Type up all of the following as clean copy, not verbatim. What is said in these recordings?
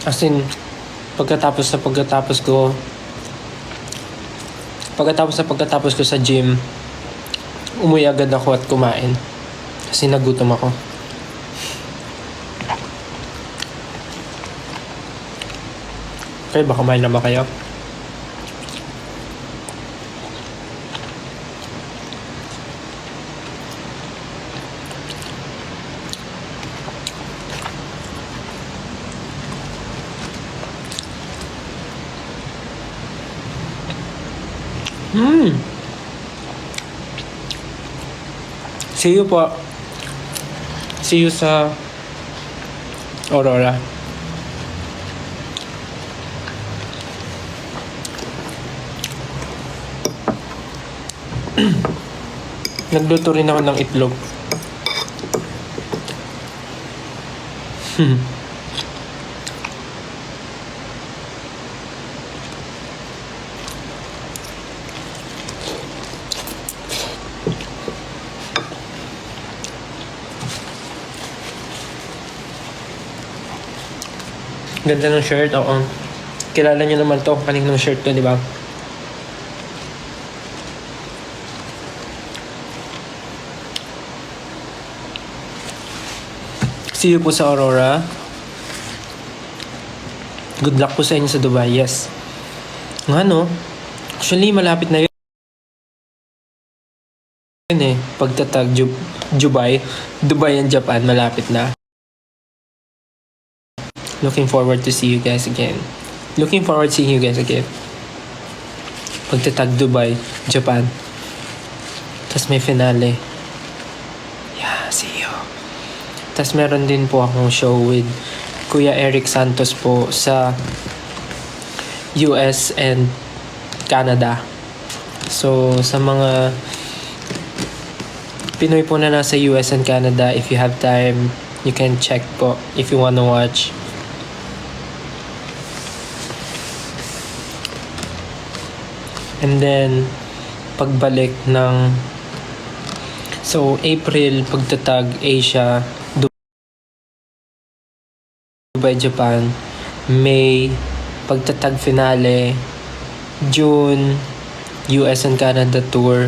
As in, pagkatapos ko sa gym, umuwi agad ako at kumain. Kasi nagutom ako. Kayo ba, kumain na ba kayo? See you po. See you sa Aurora. Nagluto rin ako ng itlog. Ganda ng shirt, oo. Kilala niyo naman to, kaninong shirt to, di ba? See you po sa Aurora. Good luck po sa inyo sa Dubai, yes. Nga no, actually malapit na yun eh. Pagtatag Dubai and Japan, malapit na. Looking forward to see you guys again. Looking forward to seeing you guys again. Pagtatag Dubai, Japan. Tapos may finale. Yeah, see you. Tapos meron din po akong show with Kuya Eric Santos po sa US and Canada. So, sa mga Pinoy po na nasa US and Canada, if you have time, you can check po if you wanna watch. And then, pagbalik ng April, pagtatag Asia, Dubai, Japan. May, pagtatag finale. June, US and Canada tour.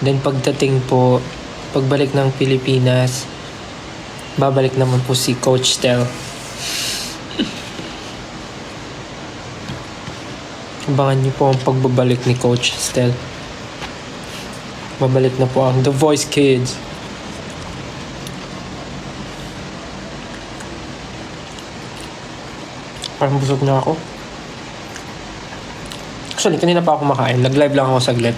Then pagdating po, pagbalik ng Pilipinas, babalik naman po si Coach Tel. Abangan niyo po ang pagbabalik ni Coach Stel. Babalik na po ang The Voice Kids. Parang busog na ako. Actually, kanina pa ako kumakain. Nag-live lang ako saglit.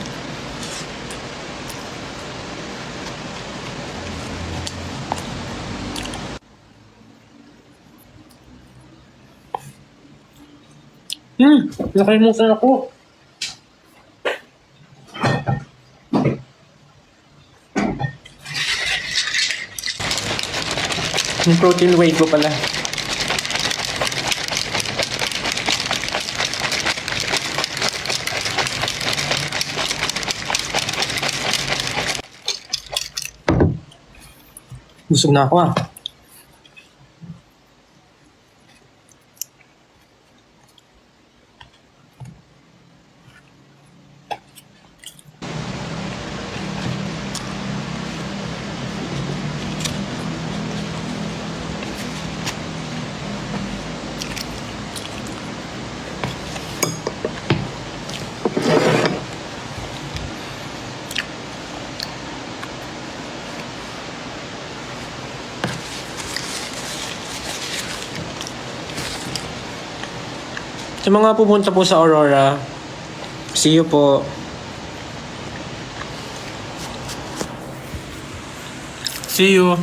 Nakalimutan ako. Yung protein whey ko pala. Busog na ako ah. Sa mga pupunta po sa Aurora, see you po. See you.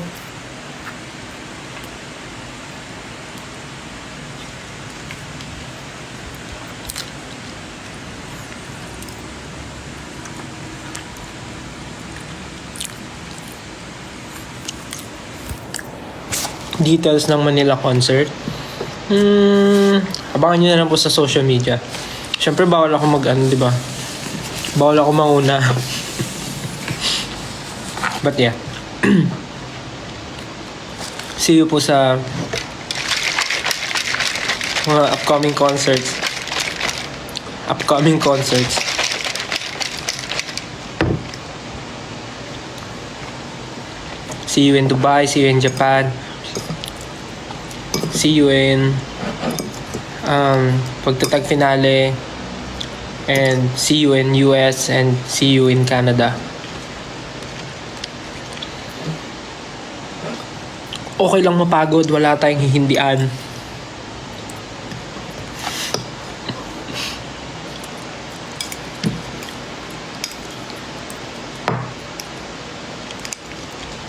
Details ng Manila concert. Abangan nyo na lang po sa social media. Siyempre bawal ako di ba? Bawal ako mauna. But yeah. See you po sa Mga upcoming concerts. See you in Dubai, see you in Japan. See you in pagtatag finale. And see you in US and see you in Canada. Okay lang mapagod, wala tayong hihindian.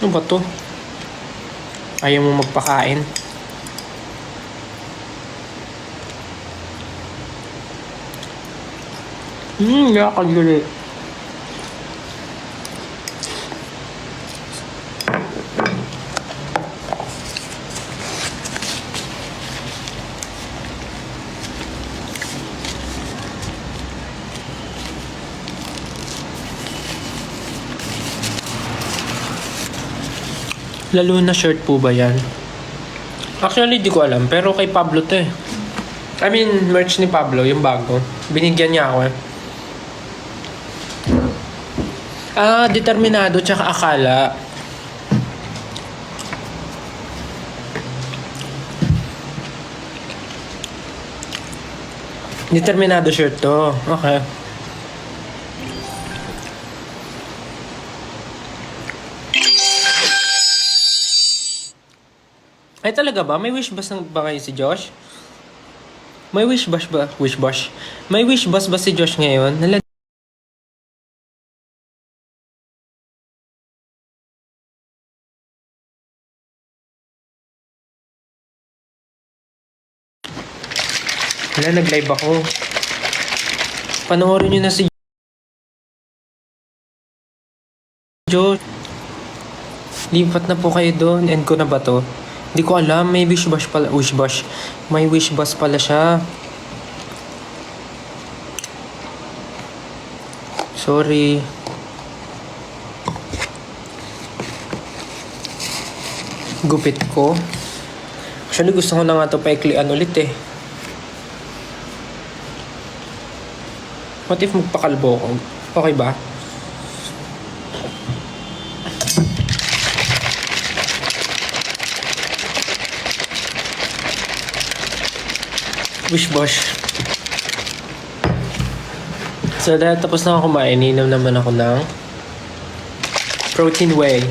Ano ba to? Ayaw mo magpakain? Nakakaguli. Lalo na shirt po ba yan? Actually, di ko alam. Pero kay Pablo to eh. I mean, merch ni Pablo, yung bago. Binigyan niya ako eh. Determinado tsaka akala. Determinado shirt to. Okay. Ay talaga ba? May wish bus ba kayo si Josh? May wish bus ba? May wish bus ba si Josh ngayon? Wala, nag-live ako. Panoorin nyo na si Josh. Lipat na po kayo doon. End ko na ba to? Hindi ko alam. May wish bus pala. May wish bus pala siya. Sorry. Gupit ko. Actually, gusto ko na nga ito paiklian ulit eh. What if magpakalbo ko? Okay ba? Wish bosh. So dahil tapos na ako kumain, ininom naman ako ng protein whey.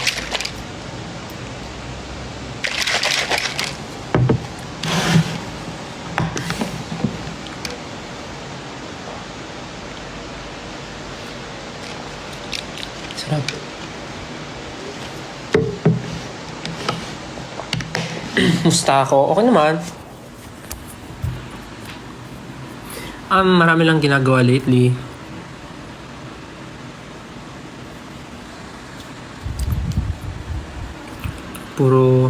Sarap. Musta ako? Okay naman. Marami lang ginagawa lately. Puro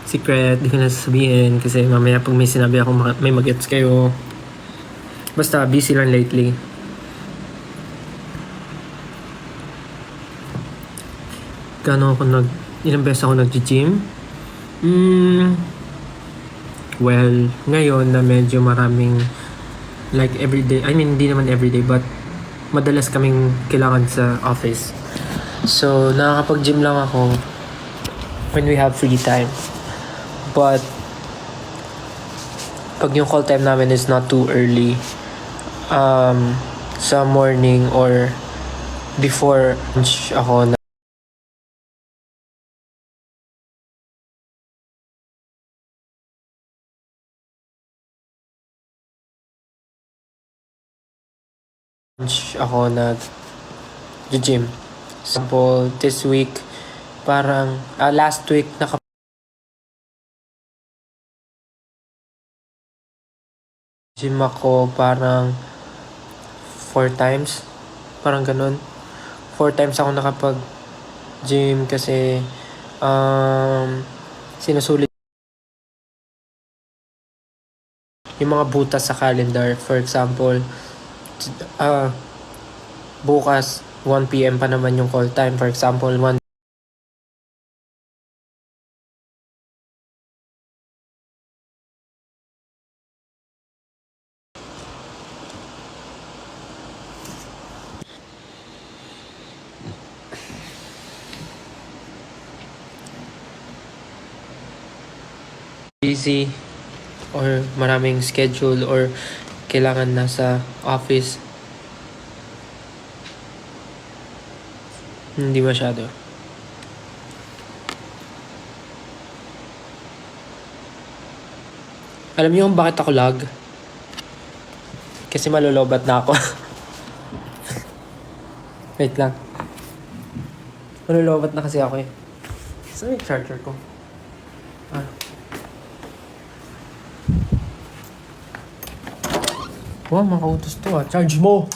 secret, di ko na sasabihin kasi mamaya pag may sinabi ako may mag-gets kayo. Basta busy lang lately. Ilang beses ako nag-gym? Well, ngayon na medyo maraming like everyday, I mean hindi naman everyday but madalas kaming kailangan sa office. So, nakakapag-gym lang ako when we have free time. But pag yung call time namin is not too early, sa morning or before lunch ako na nag-gym. Example, this week, parang, last week, gym ako parang 4 times. Parang ganun. 4 times ako nakapag-gym kasi, sinusulit yung mga butas sa calendar. For example, bukas 1 PM pa naman yung call time. For example, 1 busy or maraming schedule or kailangan nasa office. Hindi masyado. Alam niyo kung bakit ako lag? Kasi malolobat na ako. Wait lang. Malolobat na kasi ako eh. Saan yung charger ko? Wow, makautos to ah. Charge mo!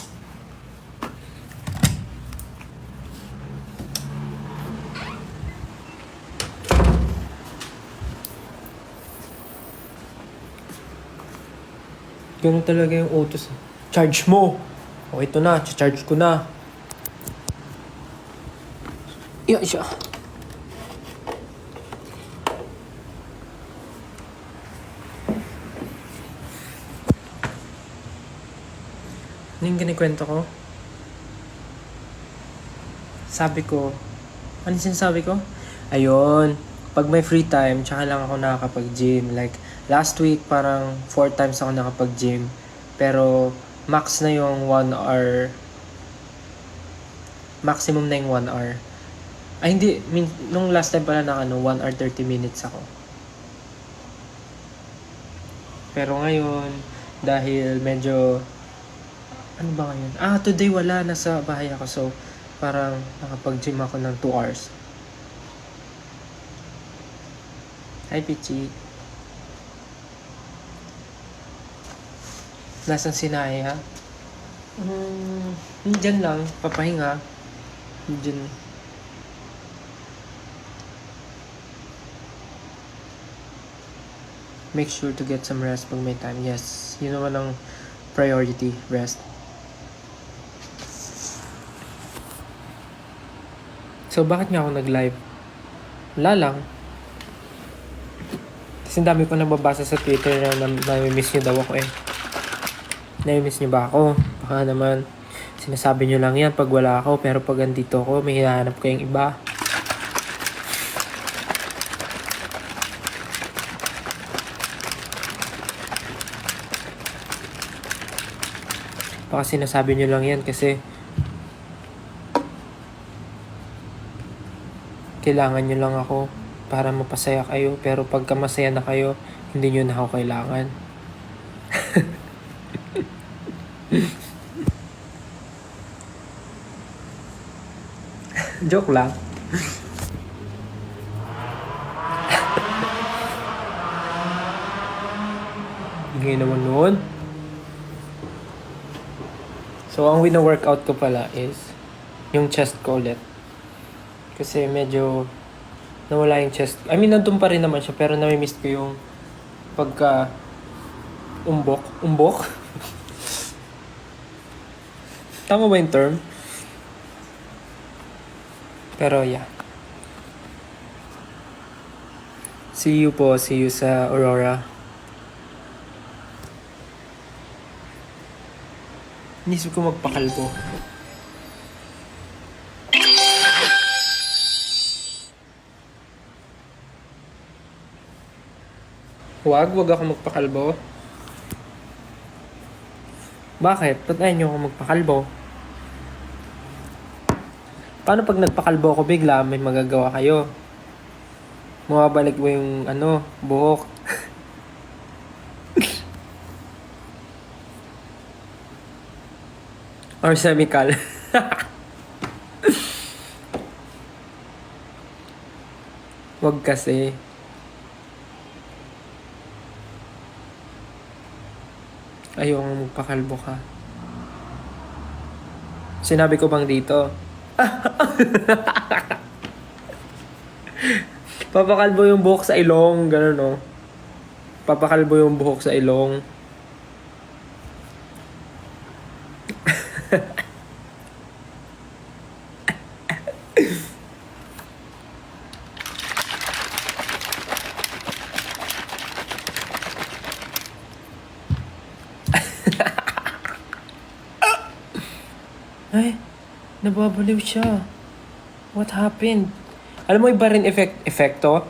Ganun talaga yung utos. Charge mo! O ito na, charge ko na. Yan siya. Ano yung kinikwento ko? Sabi ko, ano sinasabi ko? Ayun, pag may free time, tsaka lang ako nakakapag-gym. Like, last week, parang 4 times ako nakapag-gym. Pero, max na yung 1 hour. Maximum na yung 1 hour. Ay, hindi. Nung last time pala 1 hour 30 minutes ako. Pero ngayon, dahil medyo... Ano ba ngayon? Today wala. Nasa bahay ako. So, parang nakapag-gym ako ng 2 hours. Hi, Pichi. Nasaan si Naya? Diyan lang. Papahinga. Diyan. Make sure to get some rest pag may time. Yes. Yun naman ang priority. Rest. So, bakit nga ako nag-live? Wala lang. Kasi dami ko nababasa sa Twitter na nami-miss nyo daw ako eh. Nami-miss nyo ba ako? Baka naman, sinasabi nyo lang yan pag wala ako, pero pag andito ako, may hinahanap ko yung iba. Baka sinasabi nyo lang yan kasi kailangan nyo lang ako para mapasaya kayo. Pero pagka masaya na kayo, hindi nyo na ako kailangan. Joke lang. Hindi naman noon. So, ang wina-workout ko pala is yung chest ko ulit. Kasi medyo nawala yung chest. I mean, nandun pa rin naman siya. Pero nami-miss ko yung pagka umbok. Umbok? Tama ba yung term? Pero yeah. See you po. See you sa Aurora. Inisip ko magpakalbo. Wag ako magpakalbo. Bakit? Ba't ayaw nyo ako magpakalbo? Paano pag nagpakalbo ako bigla, may magagawa kayo? Mawabalik mo yung buhok. Or semical. Wag kasi. Ayaw nga magpakalbo ka. Sinabi ko bang dito? Papakalbo yung buhok sa ilong. Ganun no? Papakalbo yung buhok sa ilong. Ay, nababaliw siya. What happened? Alam mo, iba rin epekto?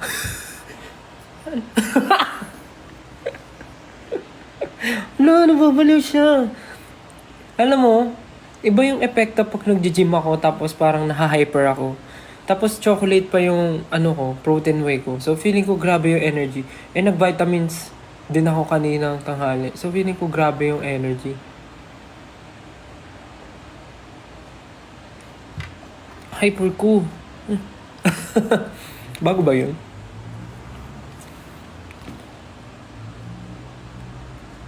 Wala, nababaliw siya. Alam mo, iba yung epekto pag nag-gym ako tapos parang naha-hyper ako. Tapos chocolate pa yung protein whey ko. So feeling ko grabe yung energy. Nag-vitamins din ako kaninang tanghali. So feeling ko grabe yung energy. Hyper ko. Bago ba yun?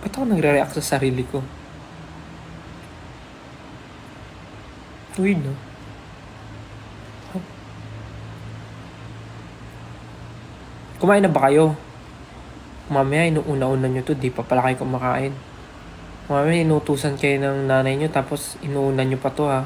Ba't ako nagre-react sa sarili ko? Weird, no? Kumain na ba kayo? Mamaya inuuna-una nyo to, di pa pala kayo kumakain. Mamaya inutusan kayo ng nanay nyo tapos inuuna nyo pa to, ha.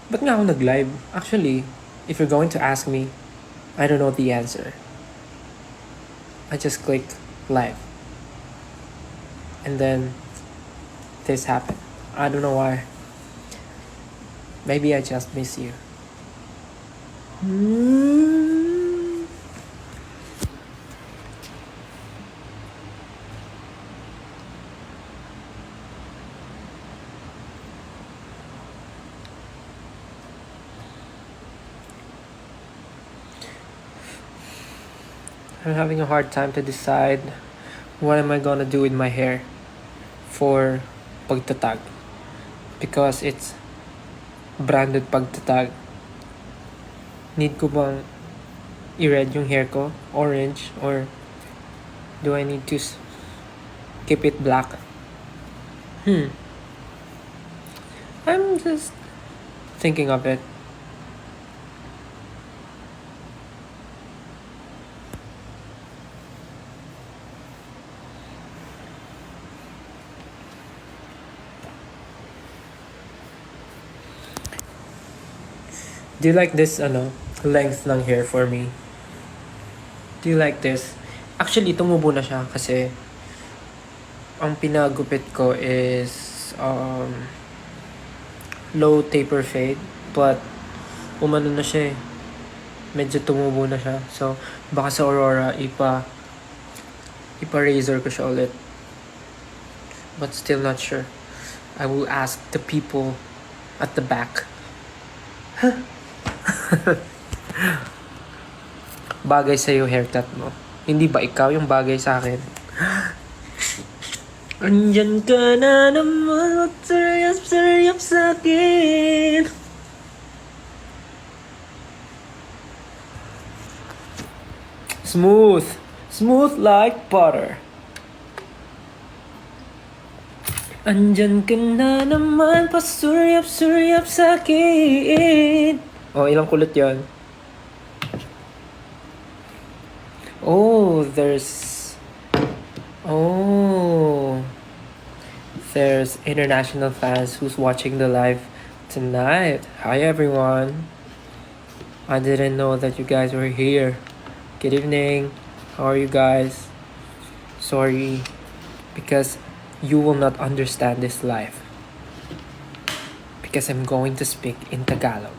Ba't nga ako nag-live? Actually, if you're going to ask me, I don't know the answer. I just click live. And then, this happened. I don't know why. Maybe I just miss you. I'm having a hard time to decide what am I gonna do with my hair for pagtatag. Because it's branded pagtatag. Need ko bang i-red yung hair ko? Orange? Or do I need to keep it black? I'm just thinking of it. Do you like this length ng hair for me? Do you like this? Actually, tumubo na siya kasi ang pinagupit ko is low taper fade, but umano na siya eh. Medyo tumubo na siya. So, baka sa Aurora ipa-razor ko siya ulit. But still not sure. I will ask the people at the back. Bagay sa'yo haircut mo. Hindi ba ikaw yung bagay sa akin? Andyan ka na naman, sarap sa akin. Smooth like butter. Andyan ka na naman, pasuryap sa akin. Ilang kulot yan? There's international fans who's watching the live tonight. Hi everyone. I didn't know that you guys were here. Good evening. How are you guys? Sorry, because you will not understand this live. Because I'm going to speak in Tagalog.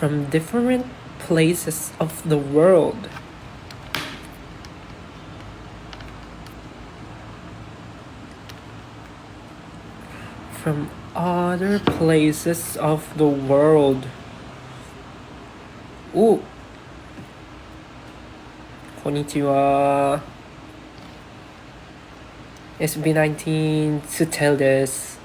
From different places of the world. From other places of the world. Konnichiwa. SB19 Sutel desu.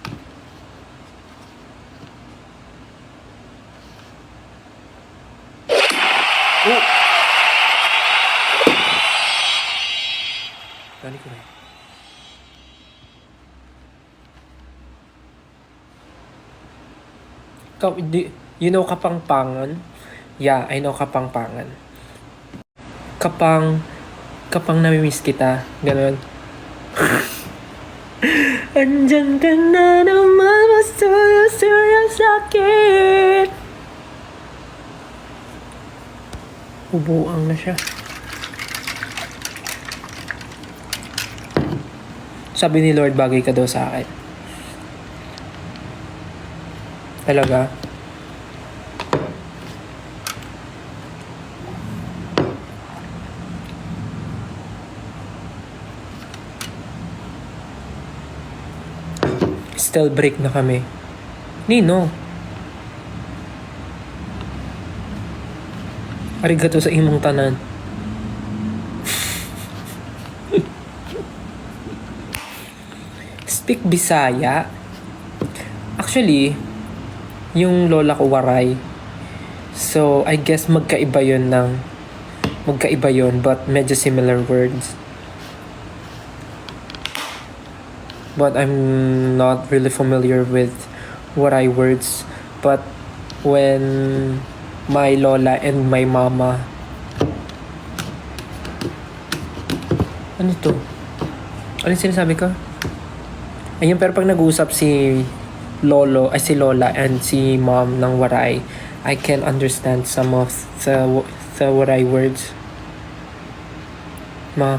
You know Kapangpangan? Yeah, I know Kapangpangan. Kapang namimiss kita. Ganon. Andyan ka na naman, masaya sa akin. Ubuang na siya. Sabi ni Lord, bagay ka daw sa akin. Talaga? Still break na kami. Nino. Arigato sa imong tanan. Speak Bisaya. Actually, yung lola ko waray. So, I guess magkaiba yun but medyo similar words. But I'm not really familiar with waray words. But when my lola and my mama... Ano to? Ano yung sinasabi ko? Ayun, pero pag nag-uusap si lola and si mom ng waray, I can understand some of the waray words. Mga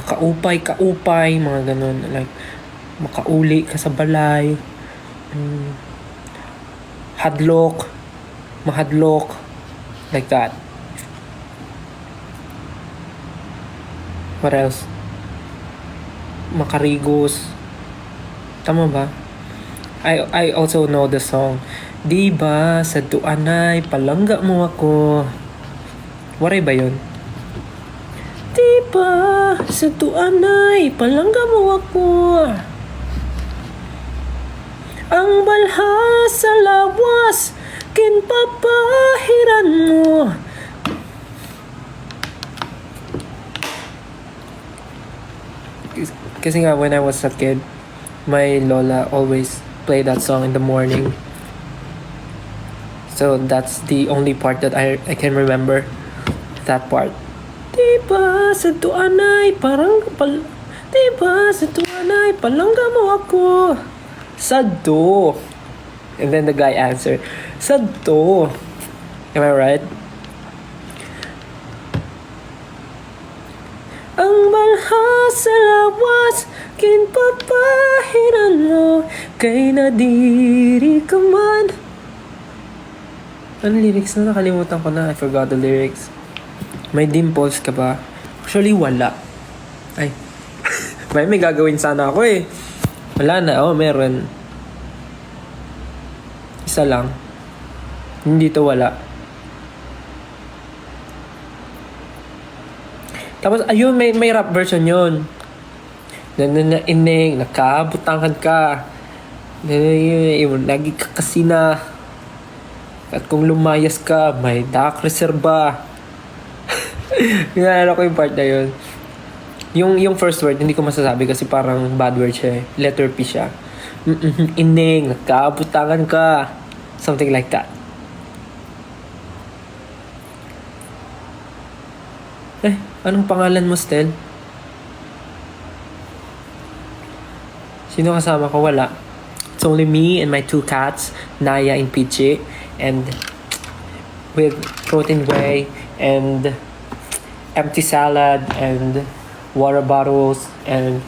kaupay, mga ganun. Like, makauli ka sa balay. Hadlok. Mahadlok. Like that. What else? Makarigos. Tama ba? I also know the song. Di ba sa tuanay palangga mo ako. Waray ba yun? Di ba sa tuanay palangga mo ako. Ang balha sa lawas kinpapahiran mo. Kasi nga when I was a kid, my lola always play that song in the morning. So that's the only part that I can remember. That part. Diba sa tuanay Diba sa tuanay palangga mo ako. Sadto. And then the guy answered, Sadto. Am I right? Ang balha sa lawas kinpapahiran mo kay nadiri ka man. Ano lyrics na? Nakalimutan ko na. I forgot the lyrics. May dimples ka ba? Actually, wala. Ay. may gagawin sana ako eh. Wala na. Oh, meron. Isa lang. Hindi to wala. Tapos, ayun, may rap version yun. Ineng, nakabutangan ka. Lagi ka kasi na. At kung lumayas ka, may dak reserba. Pinalala ko yung part na yun. Yung first word, hindi ko masasabi kasi parang bad word siya eh. Letter P siya. Ineng, nakabutangan ka. Something like that. Anong pangalan mo, Stel? Sino kasama ko? Wala. It's only me and my 2 cats, Naya and Pichi. And with protein whey and empty salad and water bottles and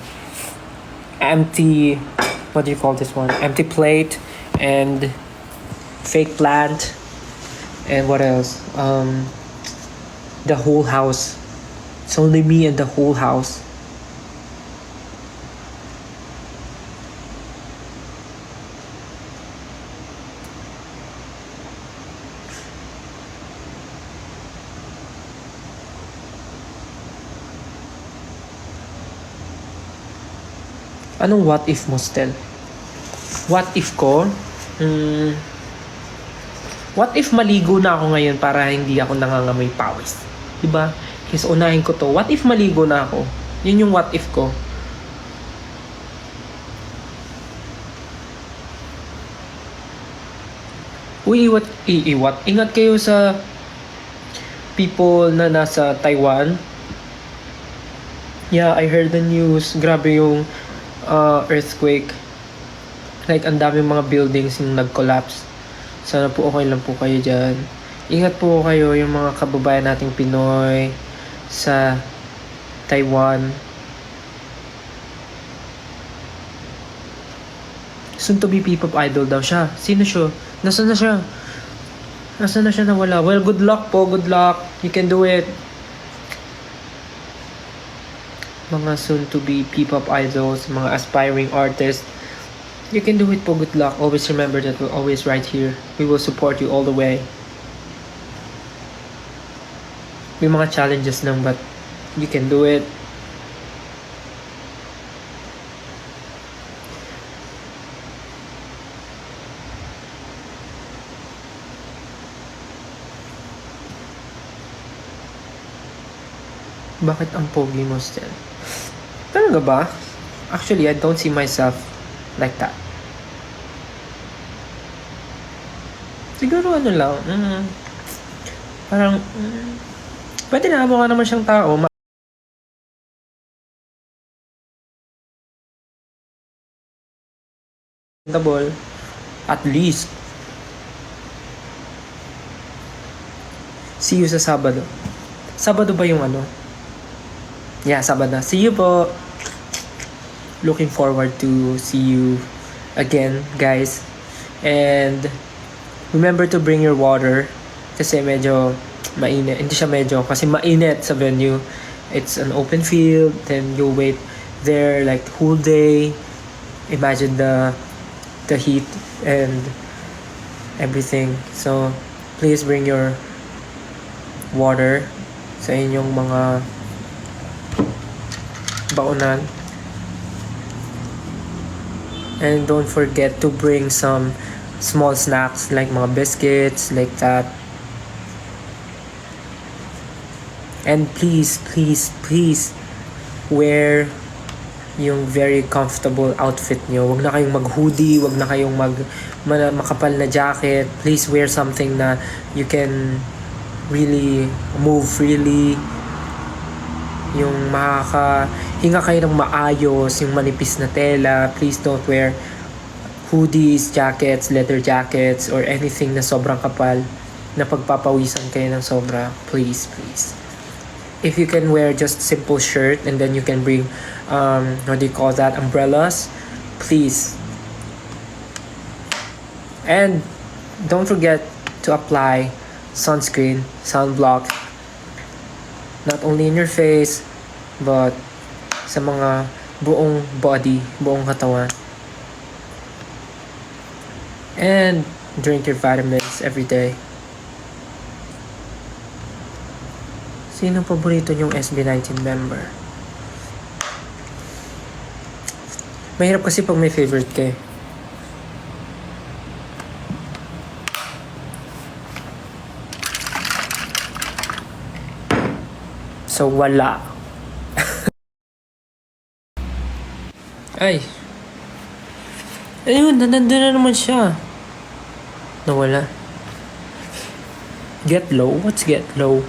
empty, what do you call this one? Empty plate and fake plant and what else? The whole house. It's only me and the whole house. Anong what if mo, Stel? What if ko? What if maligo na ako ngayon para hindi ako nangangamoy pawis? Diba? Kasi unahin ko to. What if maligo na ako? Yun yung what if ko. Iiwat. Ingat kayo sa people na nasa Taiwan. Yeah, I heard the news. Grabe yung earthquake. Like, ang daming mga buildings yung nag-collapse. Sana po okay lang po kayo dyan. Ingat po kayo yung mga kababayan nating Pinoy sa Taiwan. Soon to be P-pop idol daw siya. Sino siya? Nasaan na siya? Nasaan na siya nawala? Well, good luck po. Good luck. You can do it. Mga soon to be P-pop idols, mga aspiring artists, you can do it po. Good luck. Always remember that we're always right here. We will support you all the way. May mga challenges lang, but you can do it. Bakit ang pogi mo still? Talaga ba? Actually, I don't see myself like that. Siguro ano lang, parang, pwede na, mukha naman siyang tao. At least. See you sa Sabado. Sabado ba yung ano? Yeah, Sabado. See you po. Looking forward to see you again, guys. And remember to bring your water kasi medyo mainit. Hindi siya medyo kasi mainit sa venue. It's an open field, then you wait there like whole day. Imagine the heat and everything. So please bring your water sa inyong mga baonan. And don't forget to bring some small snacks like mga biscuits, like that. And please, please, please wear yung very comfortable outfit nyo. Wag na kayong mag-hoodie, wag na kayong makapal na jacket. Please wear something na you can really move freely. Yung makakahinga kayo ng maayos, yung manipis na tela. Please don't wear hoodies, jackets, leather jackets, or anything na sobrang kapal na pagpapawisan kayo ng sobra. Please, please. If you can wear just simple shirt and then you can bring, what do you call that, umbrellas, please. And don't forget to apply sunscreen, sunblock, not only in your face, but sa mga buong body, buong katawan. And drink your vitamins every day. Sino paborito niyong SB19 member? Mahirap kasi pag may favorite ka eh. So, wala. Ay. Ayun, nandun na naman siya. Nawala. Get low? What's get low?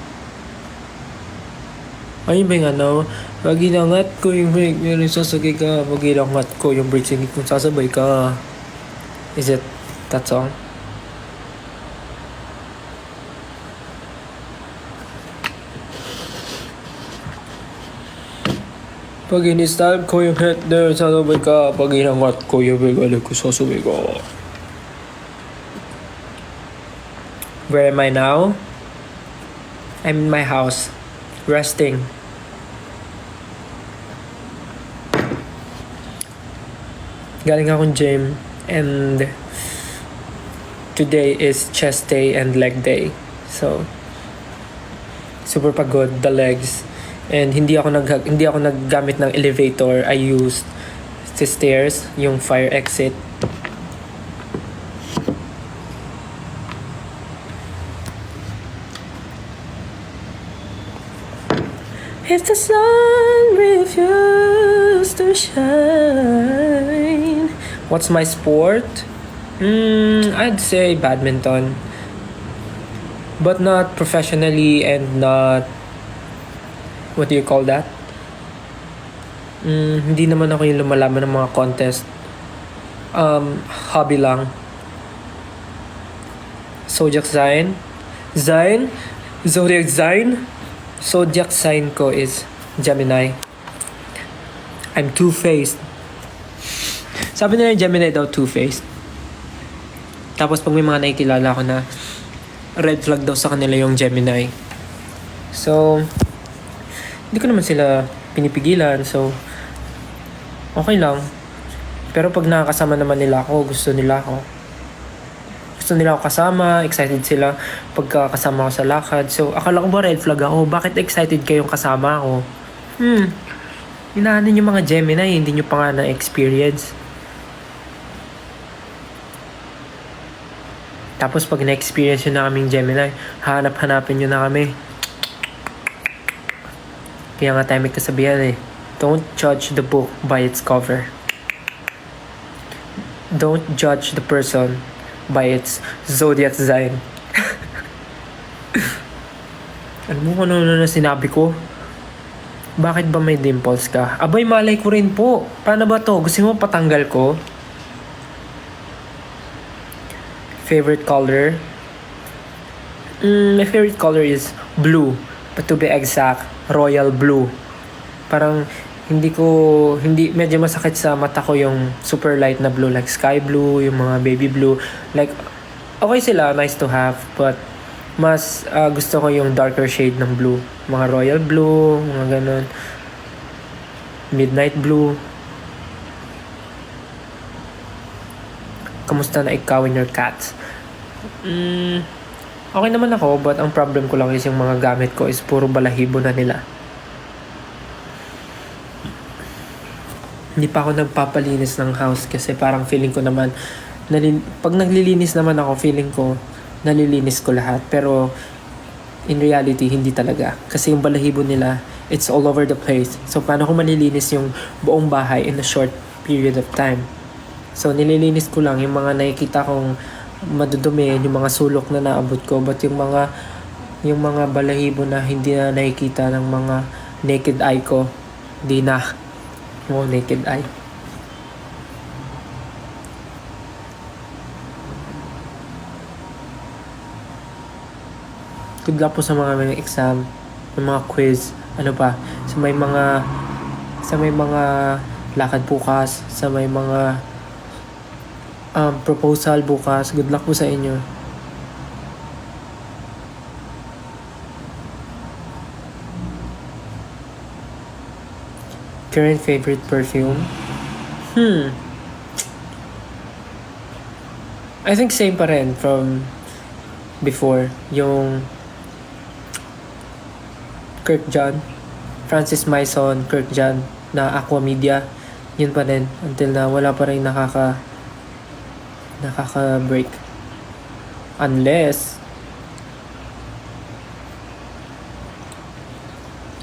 Ayun ba yung ano? Pag inangat ko yung brake, yung sasagay ka. Pag inangat ko yung brake, hindi kung sasabay ka. Is it that song? Pag in-style ko yung head there, sasabay ka. Pag inangat ko yung brake, ko sasabay ka. Where am I now? I'm in my house. Resting. Galing akong gym and today is chest day and leg day. So super pagod the legs and hindi ako naggamit ng elevator. I used the stairs, yung fire exit. If the sun refuses to shine. What's my sport? I'd say badminton. But not professionally and not... What do you call that? Hindi naman ako yung lumalaman ng mga contest. Hobby lang. Zodiac sign. Sign, zodiac sign. Zodiac sign ko is Gemini. I'm two-faced. Sabi nila yung Gemini daw two-faced. Tapos pag may mga nakikilala ko na red flag daw sa kanila yung Gemini. So, hindi ko naman sila pinipigilan. So, okay lang. Pero pag nakakasama naman nila ako, gusto nila ako. Gusto nila ako kasama, excited sila pagkakasama ko sa lakad. So, akala ko ba red flag ako? Bakit excited kayong kasama ako? Inaanin yung mga Gemini, hindi nyo pa nga na-experience. Tapos pag na-experience nyo na kaming Gemini, hanap-hanapin nyo na kami. Kaya nga tayo may kasabihan eh. Don't judge the book by its cover. Don't judge the person by its zodiac sign. Ano mo kung ano na sinabi ko? Bakit ba may dimples ka? Abay, malay ko rin po. Paano ba to? Gusto mo patanggal ko? Favorite color? My favorite color is blue. But to be exact, royal blue. Parang medyo masakit sa mata ko yung super light na blue, like sky blue, yung mga baby blue. Like, okay sila, nice to have, but mas gusto ko yung darker shade ng blue. Mga royal blue, mga ganun. Midnight blue. Kamusta na ikaw and your cats? Okay naman ako, but ang problem ko lang is yung mga gamit ko is puro balahibo na nila. Hindi pa ako nagpapalinis ng house kasi parang feeling ko naman pag naglilinis naman ako, feeling ko nalilinis ko lahat, pero in reality hindi talaga kasi yung balahibo nila, it's all over the place. So paano ko malilinis yung buong bahay in a short period of time? So nililinis ko lang yung mga nakikita kong madudumi, yung mga sulok na naabot ko, but yung mga balahibo na hindi na nakikita ng mga naked eye ko, hindi na. Oh, naked eye. Good luck po sa mga exam, sa mga quiz, ano pa, sa may mga lakad bukas, sa may mga proposal bukas. Good luck po sa inyo. Current favorite perfume? I think same pa rin from before. Yung Kirkjan, Francis Maison Kirkjan na Aqua Media. Yun pa rin until na wala pa rin nakaka-break. Unless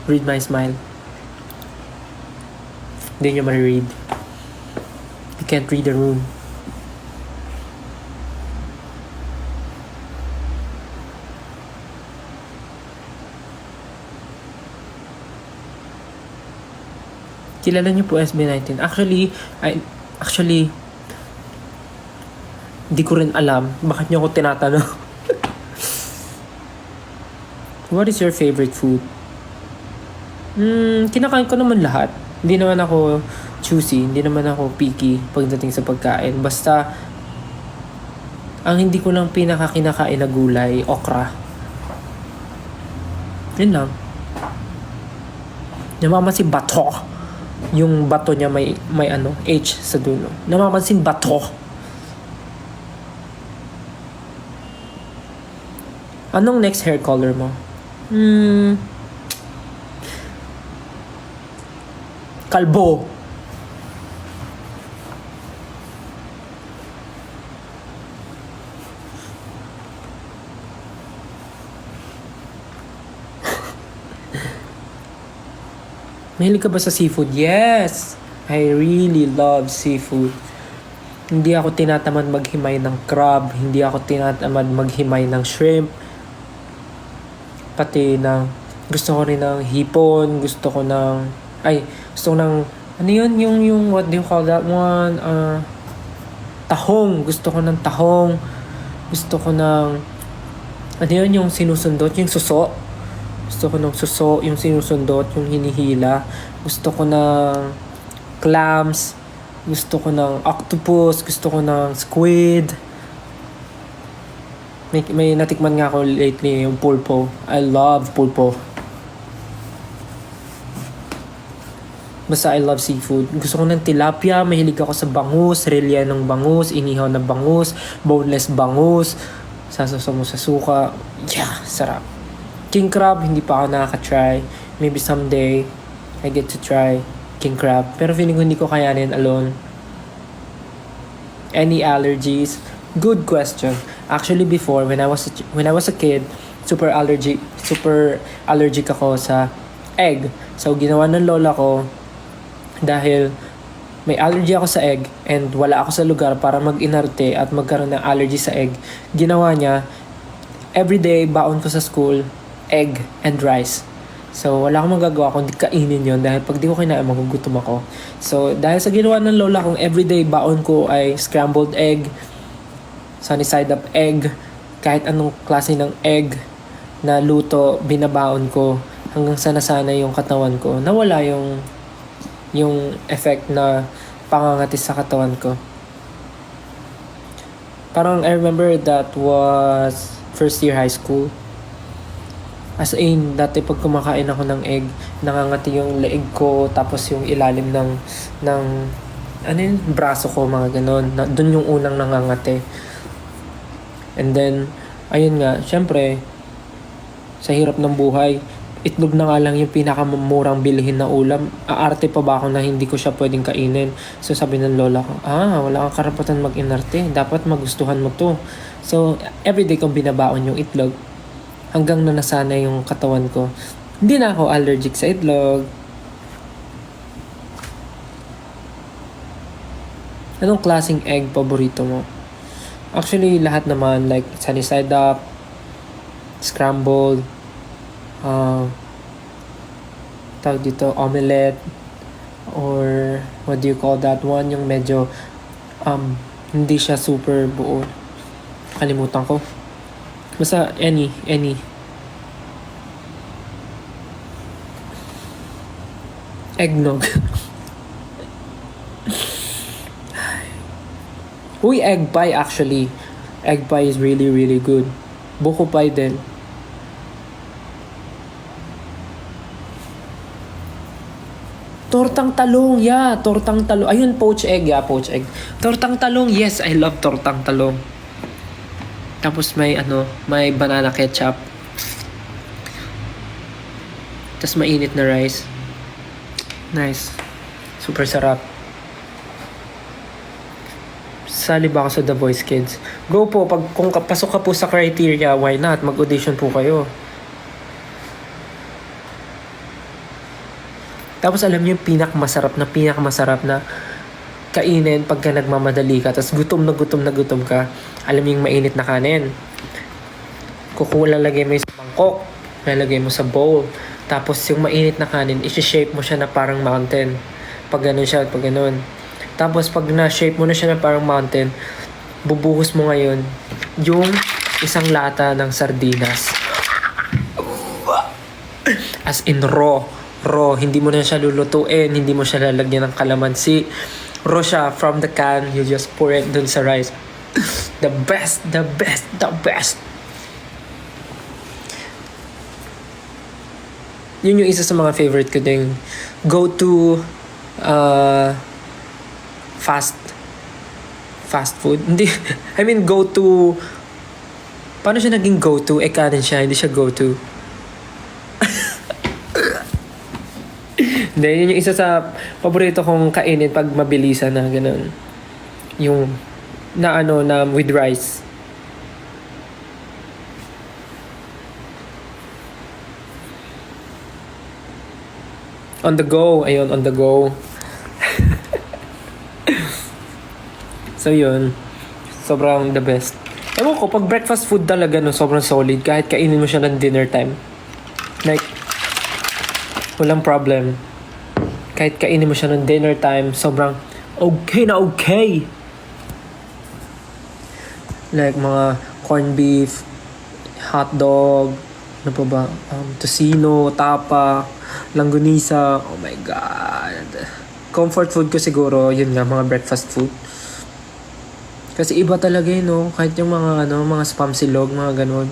Read My Smile. Hindi nyo ma-read. You can't read the room. Kilala niyo po SB19? Actually, di ko rin alam. Bakit niyo ako tinatanong? What is your favorite food? Kinakain ko naman lahat. Hindi naman ako choosy, hindi naman ako picky pagdating sa pagkain. Basta, ang hindi ko lang pinakakinakain na gulay, okra. Yun lang. Namamansin bato. Yung bato niya may H sa dulo. Namamansin bato. Anong next hair color mo? Kalbo. Mahilig ka ba sa seafood? Yes! I really love seafood. Hindi ako tinatamad maghimay ng crab. Hindi ako tinatamad maghimay ng shrimp. Pati gusto ko rin ng hipon. Gusto ko ng ano yun? Yung what do you call that one? Tahong. Gusto ko ng tahong. Gusto ko ng Ano yun, yung sinusundot, yung suso. Gusto ko ng suso, yung sinusundot, yung hinihila. Gusto ko ng clams. Gusto ko ng octopus. Gusto ko ng squid. May natikman nga ako lately, yung pulpo. I love pulpo. Basta I love seafood. Gusto ko ng tilapia, mahilig ako sa bangus, rellenong bangus, inihaw na bangus, boneless bangus, sasasaw mo sa suka. Yeah, sarap. King crab, hindi pa ako nakaka-try. Maybe someday, I get to try king crab. Pero feeling ko hindi ko kayanin alone. Any allergies? Good question. Actually, before, when I was a kid, super allergic ako sa egg. So, ginawa ng lola ko, dahil may allergy ako sa egg and wala ako sa lugar para mag-inarte at magkaroon ng allergy sa egg, ginawa niya, everyday baon ko sa school, egg and rice. So, wala akong magagawa kundi kainin yon dahil pag di ko kinain, magugutom ako. So, dahil sa ginawa ng lola kong everyday baon ko ay scrambled egg, sunny side up egg, kahit anong klase ng egg na luto, binabaon ko hanggang sa nasanay yung katawan ko. Nawala yung effect na pangangatis sa katawan ko. Parang I remember that was first year high school. As in, dati pag kumakain ako ng egg, nangangati yung leeg ko, tapos yung ilalim ng ano yun, braso ko, mga ganon. Doon yung unang nangangati. And then, ayun nga, syempre, sa hirap ng buhay, itlog na nga lang yung pinakamurang bilhin na ulam. Aarte pa ba ako na hindi ko siya pwedeng kainin? So sabi ng lola ko, wala kang karapatan mag-inarte. Dapat magustuhan mo to. So everyday kong binabaon yung itlog hanggang na nasanay yung katawan ko. Hindi na ako allergic sa itlog. Anong klaseng egg paborito mo? Actually, lahat naman. Like sunny side up, scrambled, tawag dito, omelette, or what do you call that one, yung medyo hindi siya super buo, kalimutan ko, basta any eggnog. Uy, egg pie actually. Egg pie is really really good. Buko pie din. Tortang talong, yeah. Tortang talong. Ayun, poached egg, yeah. Poached egg. Tortang talong, yes. I love tortang talong. Tapos may banana ketchup. Tapos mainit na rice. Nice. Super sarap. Sali ba ako sa The Voice Kids? Go po. Kung pasok ka po sa criteria, why not? Mag-audition po kayo. Tapos alam niyo yung pinakamasarap na kainin pagka nagmamadali ka. Tapos gutom na gutom ka. Alam niyo yung mainit na kanin. Lalagay mo yung sa bangkok. Lalagay mo sa bowl. Tapos yung mainit na kanin, isi-shape mo siya na parang mountain. Pag ganun siya, pag ganun. Tapos pag na-shape mo na siya na parang mountain, bubuhos mo ngayon yung isang lata ng sardinas. As in raw, hindi mo na siya lulutuin, hindi mo siya lalagyan ng kalamansi. Raw siya from the can, you just pour it dun sa rice. The best. Yun yung isa sa mga favorite ko ding go to fast food. Hindi, I mean go to, paano siya naging go to? Kanin siya, hindi siya go to. Hindi, yun yung isa sa paborito kong kainin pag mabilisan na gano'n. Yung na with rice. On the go. Ayun, on the go. So yun. Sobrang the best. Ewan ko, pag breakfast food talaga sobrang solid. Kahit kainin mo siya ng dinner time. Like, walang problem. Kahit kainin mo siya ng dinner time, sobrang okay na okay. Like mga corned beef, hotdog, ano pa ba? Tocino, tapa, langganisa. Oh my God. Comfort food ko siguro, yun nga, mga breakfast food. Kasi iba talaga yun, no? Kahit yung mga spam silog, mga ganun.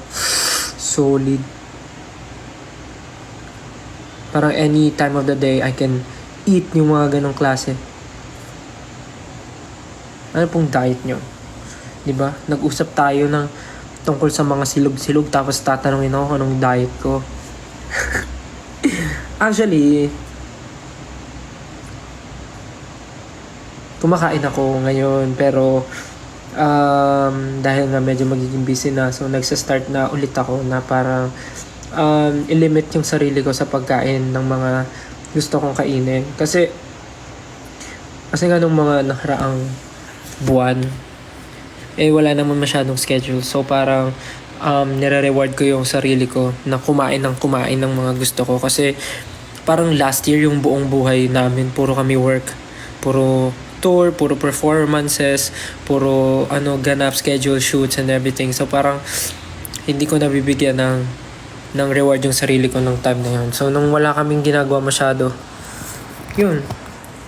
Solid. Parang any time of the day, I can eat yung mga ganong klase. Ano pong diet nyo? Diba? Nag-usap tayo ng tungkol sa mga silog-silog tapos tatanungin ako kung anong diet ko. Actually, kumakain ako ngayon pero dahil nga medyo magiging busy na, so nagsa-start na ulit ako na parang i-limit yung sarili ko sa pagkain ng mga gusto kong kainin. Kasi nga nung mga nakaraang buwan, wala naman masyadong schedule. So parang nire-reward ko yung sarili ko na kumain ng mga gusto ko. Kasi parang last year yung buong buhay namin, puro kami work. Puro tour, puro performances, puro ganap, schedule, shoots and everything. So parang hindi ko nabibigyan ng reward yung sarili ko ng time na yun. So nung wala kaming ginagawa masyado, yun,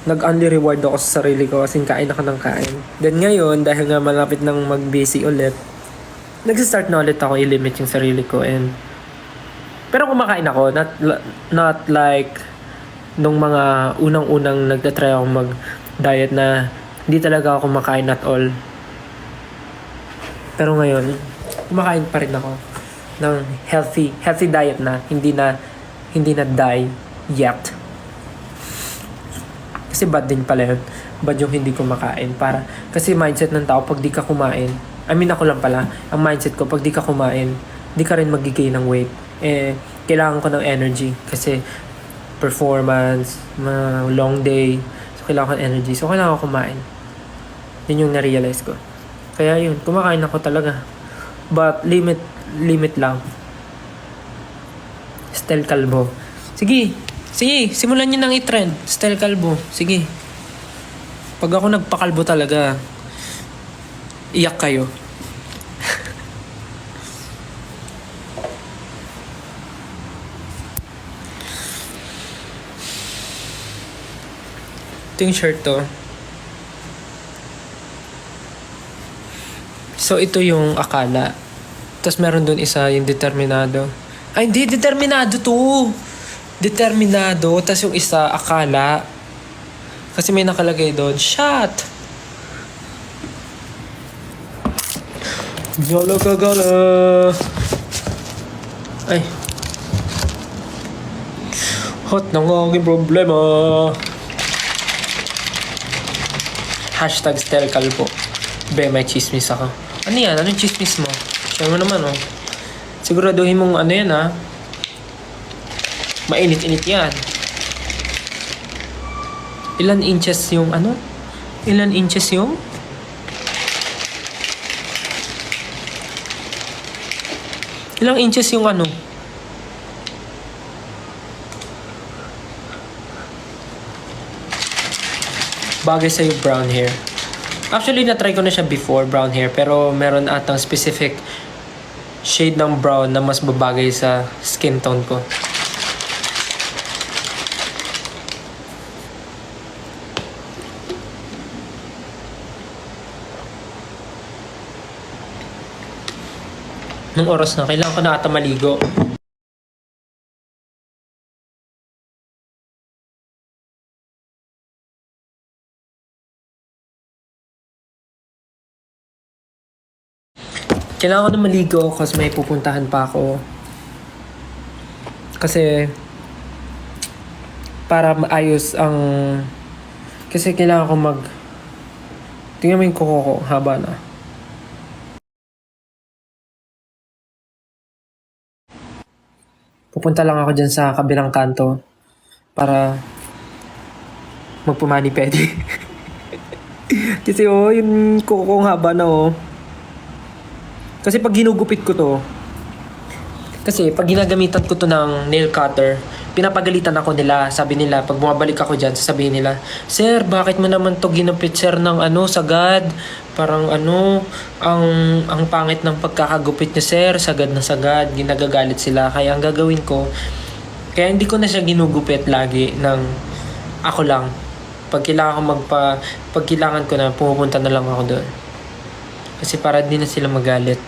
nag-only reward ako sa sarili ko kasi kain ako ng kain. Then ngayon, dahil nga malapit nang mag-busy ulit, nag-start na ulit ako i-limit yung sarili ko. Pero kumakain ako, not like nung mga unang-unang nagtatry ako mag-diet na hindi talaga ako kumakain at all. Pero ngayon, kumakain pa rin ako ng healthy diet na hindi na die yet. Kasi bad din pala yun. Bad yung hindi kumakain. Kasi mindset ng tao, pag di ka kumain, ako lang pala, ang mindset ko, pag di ka kumain, di ka rin mag-gain ng weight. Kailangan ko ng energy. Kasi performance, long day, so kailangan ko ng energy. So kailangan ko kumain. Yun yung na-realize ko. Kaya yun, kumakain ako talaga. But limit lang. Style kalbo. Sige, simulan nyo nang i-trend. Style kalbo. Sige. Pag ako nagpakalbo talaga, iyak kayo. Ito yung shirt to. So, ito yung akala. Tapos meron dun isa, yung determinado. Ay, hindi. Determinado to. Determinado. Tapos yung isa, akala. Kasi may nakalagay doon, shot. Gala ka gala. Ay. Hot na nga ang problema. Hashtag style kalbo. Be, may chismis ako. Ano yan? Anong chismis mo? Share mo naman, oh. Siguraduhin mong yan, ha? Mainit-init yan. Ilan inches yung Ilan inches yung? Ilang inches yung Bagay sa'yo brown hair. Actually, na-try ko na siya before, brown hair. Pero meron atang specific shade ng brown na mas babagay sa skin tone ko. Nung oras na, kailangan ko na ata maligo. Kailangan ko na maligo kasi may pupuntahan pa ako. Kasi para maayos kasi kailangan ko tingnan mo yung kuko ko, haba na. Pupunta lang ako dyan sa kabilang kanto para magpumani-pedi. Kasi yung kuko kong haba na. Kasi pag ginugupit ko to, Kasi pag ginagamitan ko to ng nail cutter, pinapagalitan ako nila. Sabi nila, pag bumabalik ako dyan, sasabihin nila, Sir, bakit mo naman to ginupit, sir, ng sagad? Parang ang pangit ng pagkakagupit niya, sir, sagad na sagad. Ginagagalit sila. Kaya ang gagawin ko, kaya hindi ko na siya ginugupit lagi ng ako lang. Pag kailangan ko na, pumupunta na lang ako doon. Kasi para di na sila magalit.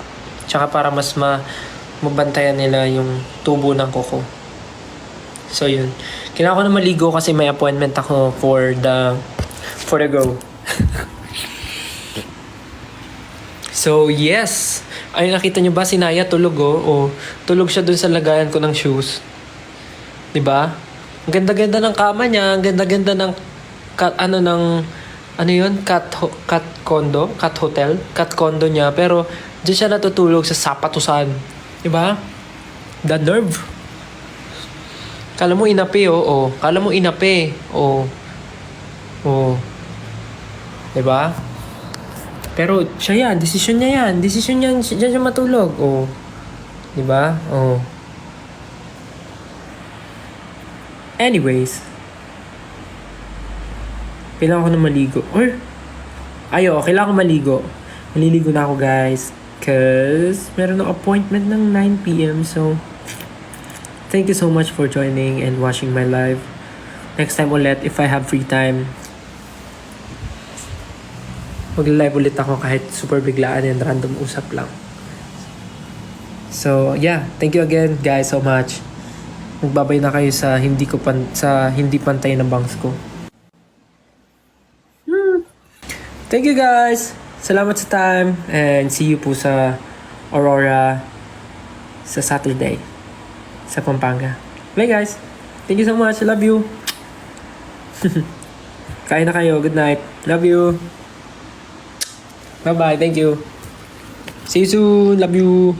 Tsaka para mas mabantayan nila yung tubo ng kuko. So yun. Kailangan ko na maligo kasi may appointment ako for the go. So yes. Ay, nakita nyo ba si Naya tulog o tulog siya dun sa lagayan ko ng shoes. 'Di ba? Ang ganda-ganda ng kama niya, ang ganda-ganda ng cat condo niya, pero diyan siya natutulog sa sapatusan. 'Di ba? The nerve. Kala mo inapi, Kala mo inapi, Diba? Pero siya yan, desisyon niya yan. Desisyon niya, diyan siya matulog, Diba? Anyways. Kailangan ko na maligo. Kailangan ko maligo. Maliligo na ako, guys. Cause meron ng appointment ng 9 p.m. So, thank you so much for joining and watching my live. Next time ulit, if I have free time, mag-live ulit ako kahit super biglaan and random usap lang. So, yeah. Thank you again, guys, so much. Magbabay na kayo sa hindi pantay na bangs ko. Thank you, guys. Salamat sa time and see you po sa Aurora sa Saturday sa Pampanga. Bye, guys. Thank you so much. I love you. Kain na kayo. Good night. Love you. Bye-bye. Thank you. See you soon. Love you.